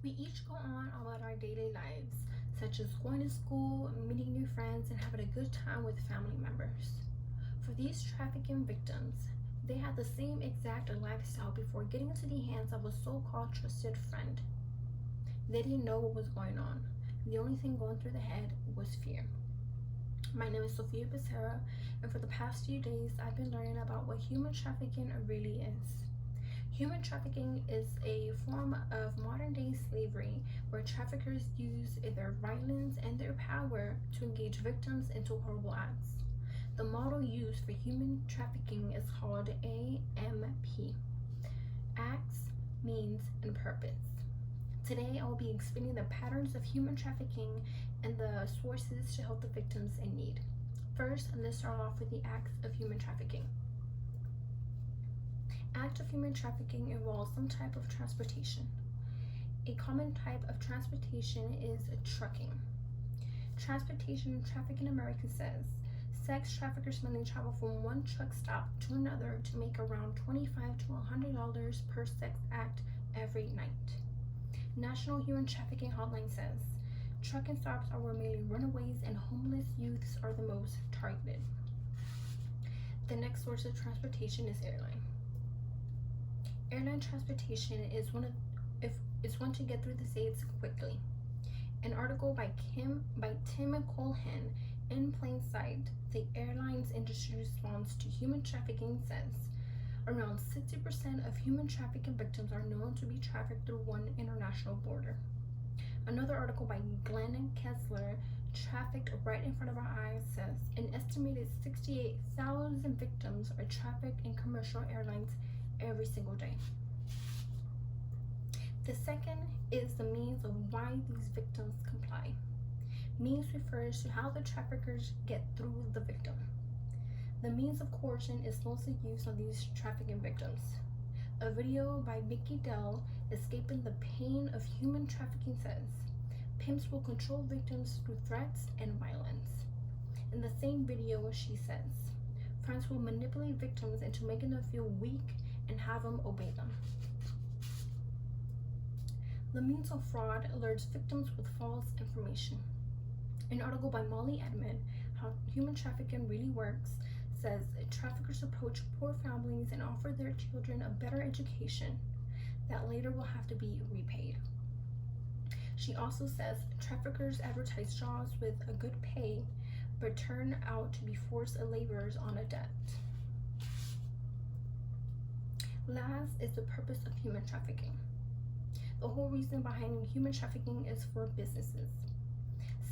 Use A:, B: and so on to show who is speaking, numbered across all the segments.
A: We each go on about our daily lives, such as going to school, meeting new friends, and having a good time with family members. For these trafficking victims, they had the same exact lifestyle before getting into the hands of a so-called trusted friend. They didn't know what was going on. The only thing going through the head was fear. My name is Sophia Becerra, and for the past few days, I've been learning about what human trafficking really is. Human trafficking is a form of modern-day slavery where traffickers use their violence and their power to engage victims into horrible acts. The model used for human trafficking is called AMP, Acts, Means, and Purpose. Today, I will be explaining the patterns of human trafficking and the sources to help the victims in need. First, let's start off with the acts of human trafficking. Act of human trafficking involves some type of transportation. A common type of transportation is trucking. Transportation traffic in America says sex traffickers mainly travel from one truck stop to another to make around $25 to $100 per sex act every night. National Human Trafficking Hotline says trucking stops are where mainly runaways and homeless youths are the most targeted. The next source of transportation is airline. Airline transportation is one to get through the States quickly. An article by Tim Colhan, In Plain Sight, the airlines industry response to human trafficking says around 60% of human trafficking victims are known to be trafficked through one international border. Another article by Glenn Kessler, Trafficked Right in Front of Our Eyes, says an estimated 68,000 victims are trafficked in commercial airlines every single day. The second is the means of why these victims comply. Means refers to how the traffickers get through the victim. The means of coercion is mostly used on these trafficking victims. A video by Mickey Dell, Escaping the Pain of Human Trafficking, says pimps will control victims through threats and violence. In the same video, she says friends will manipulate victims into making them feel weak and have them obey them. The means of fraud alerts victims with false information. An article by Molly Edmond, How Human Trafficking Really Works, says traffickers approach poor families and offer their children a better education that later will have to be repaid. She also says traffickers advertise jobs with a good pay but turn out to be forced laborers on a debt. Last is the purpose of human trafficking. The whole reason behind human trafficking is for businesses.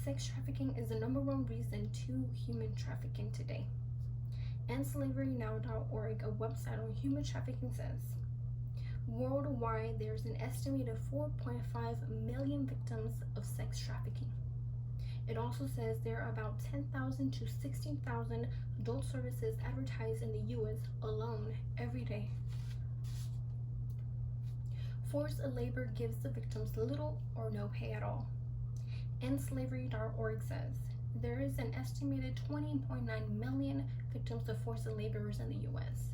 A: Sex trafficking is the #1 reason to human trafficking today. EndSlaveryNow.org, a website on human trafficking, says worldwide there's an estimated 4.5 million victims of sex trafficking. It also says there are about 10,000 to 16,000 adult services advertised in the US alone every day. Forced labor gives the victims little or no pay at all. EndSlavery.org says there is an estimated 20.9 million victims of forced laborers in the US.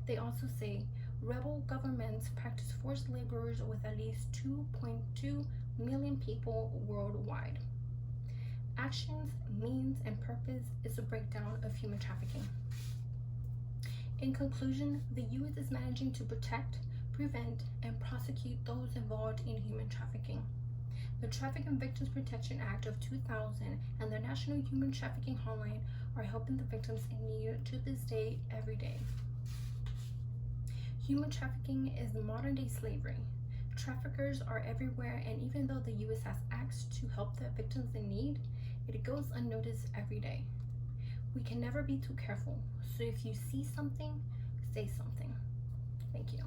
A: They also say rebel governments practice forced laborers with at least 2.2 million people worldwide. Actions, means, and purpose is a breakdown of human trafficking. In conclusion, the US is managing to protect, prevent, and prosecute those involved in human trafficking. The Trafficking Victims Protection Act of 2000 and the National Human Trafficking Hotline are helping the victims in need to this day, every day. Human trafficking is modern-day slavery. Traffickers are everywhere, and even though the U.S. has acts to help the victims in need, it goes unnoticed every day. We can never be too careful, so if you see something, say something. Thank you.